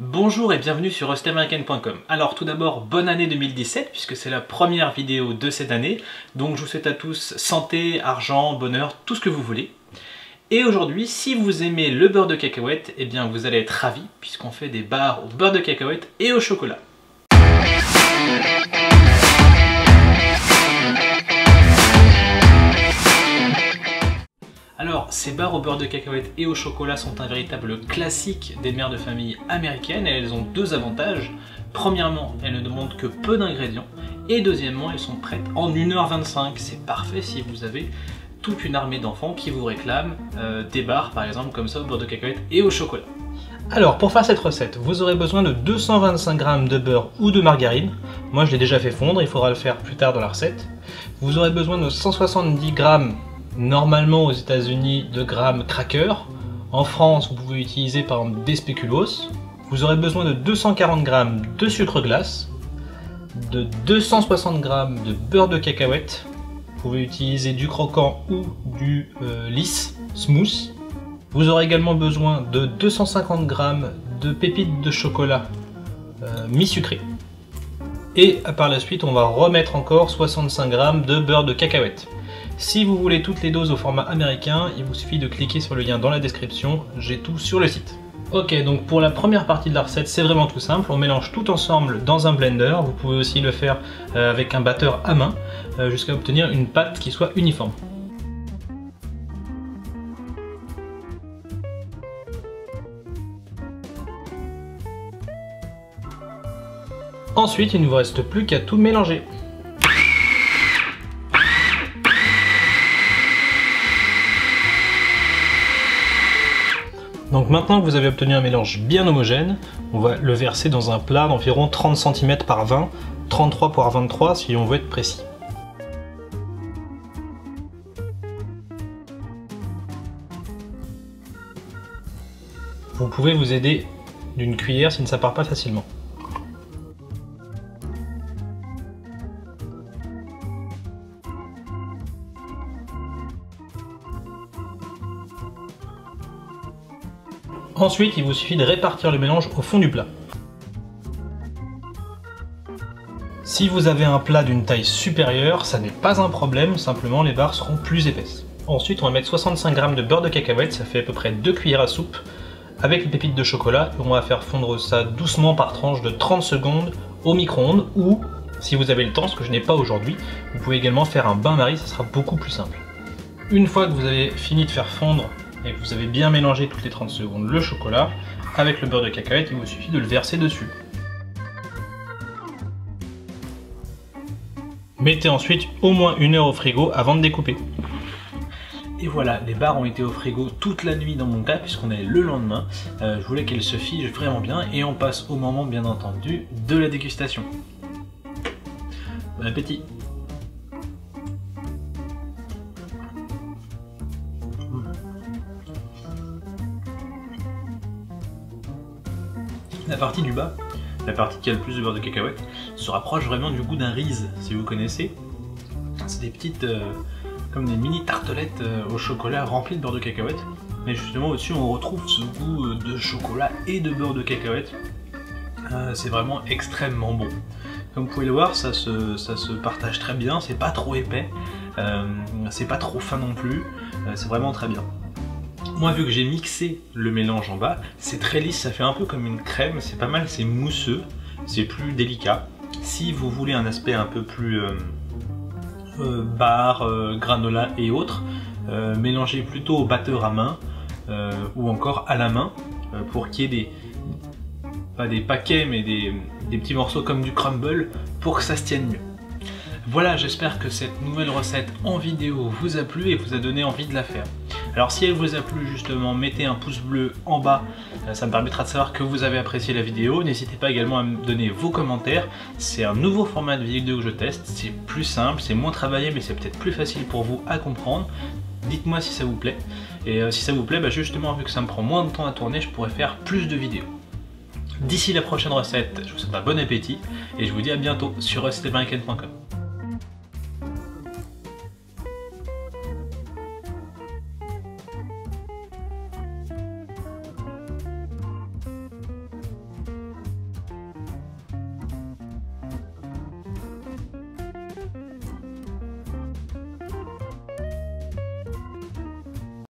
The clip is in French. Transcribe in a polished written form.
Bonjour et bienvenue sur rustamerican.com. Alors tout d'abord, bonne année 2017 puisque c'est la première vidéo de cette année. Donc je vous souhaite à tous santé, argent, bonheur, tout ce que vous voulez. Et aujourd'hui, si vous aimez le beurre de cacahuète, eh bien vous allez être ravis puisqu'on fait des bars au beurre de cacahuète et au chocolat. Alors, ces bars au beurre de cacahuète et au chocolat sont un véritable classique des mères de famille américaines et elles ont deux avantages. Premièrement, elles ne demandent que peu d'ingrédients et deuxièmement, elles sont prêtes en 1h25. C'est parfait si vous avez toute une armée d'enfants qui vous réclament des bars par exemple comme ça au beurre de cacahuète et au chocolat. Alors pour faire cette recette, vous aurez besoin de 225 g de beurre ou de margarine. Moi je l'ai déjà fait fondre, il faudra le faire plus tard dans la recette. Vous aurez besoin de 170 g normalement aux États-Unis de grammes cracker. En France, vous pouvez utiliser par exemple des spéculoos. Vous aurez besoin de 240 g de sucre glace, de 260 g de beurre de cacahuète. Vous pouvez utiliser du croquant ou du lisse, smooth. Vous aurez également besoin de 250 g de pépites de chocolat mi-sucré. Et par la suite, on va remettre encore 65 g de beurre de cacahuète. Si vous voulez toutes les doses au format américain, il vous suffit de cliquer sur le lien dans la description, j'ai tout sur le site. Ok, donc pour la première partie de la recette, c'est vraiment tout simple, on mélange tout ensemble dans un blender, vous pouvez aussi le faire avec un batteur à main, jusqu'à obtenir une pâte qui soit uniforme. Ensuite, il ne vous reste plus qu'à tout mélanger. Donc maintenant que vous avez obtenu un mélange bien homogène, on va le verser dans un plat d'environ 30 cm par 20, 33 par 23 si on veut être précis. Vous pouvez vous aider d'une cuillère si ça ne part pas facilement. Ensuite, il vous suffit de répartir le mélange au fond du plat. Si vous avez un plat d'une taille supérieure, ça n'est pas un problème, simplement les barres seront plus épaisses. Ensuite, on va mettre 65 g de beurre de cacahuète, ça fait à peu près 2 cuillères à soupe, avec les pépites de chocolat, et on va faire fondre ça doucement par tranche de 30 secondes au micro-ondes, ou, si vous avez le temps, ce que je n'ai pas aujourd'hui, vous pouvez également faire un bain-marie, ça sera beaucoup plus simple. Une fois que vous avez fini de faire fondre et que vous avez bien mélangé toutes les 30 secondes le chocolat, avec le beurre de cacahuète, il vous suffit de le verser dessus. Mettez ensuite au moins 1 heure au frigo avant de découper. Et voilà, les barres ont été au frigo toute la nuit dans mon cas puisqu'on est le lendemain. Je voulais qu'elles se figent vraiment bien et on passe au moment bien entendu de la dégustation. Bon appétit! La partie du bas, la partie qui a le plus de beurre de cacahuète, se rapproche vraiment du goût d'un Reese, si vous connaissez. C'est des petites, comme des mini tartelettes au chocolat remplies de beurre de cacahuète. Mais justement au-dessus on retrouve ce goût de chocolat et de beurre de cacahuète. C'est vraiment extrêmement bon. Comme vous pouvez le voir, ça se partage très bien, c'est pas trop épais, c'est pas trop fin non plus, c'est vraiment très bien. Moi, vu que j'ai mixé le mélange en bas, c'est très lisse, ça fait un peu comme une crème, c'est pas mal, c'est mousseux, c'est plus délicat. Si vous voulez un aspect un peu plus bar, granola et autres, mélangez plutôt au batteur à main ou encore à la main pour qu'il y ait pas des paquets mais des petits morceaux comme du crumble pour que ça se tienne mieux. Voilà, j'espère que cette nouvelle recette en vidéo vous a plu et vous a donné envie de la faire. Alors si elle vous a plu justement, mettez un pouce bleu en bas, ça me permettra de savoir que vous avez apprécié la vidéo. N'hésitez pas également à me donner vos commentaires, c'est un nouveau format de vidéo que je teste, c'est plus simple, c'est moins travaillé mais c'est peut-être plus facile pour vous à comprendre. Dites-moi si ça vous plaît, et si ça vous plaît, justement vu que ça me prend moins de temps à tourner, je pourrais faire plus de vidéos. D'ici la prochaine recette, je vous souhaite un bon appétit et je vous dis à bientôt sur rustamerican.com.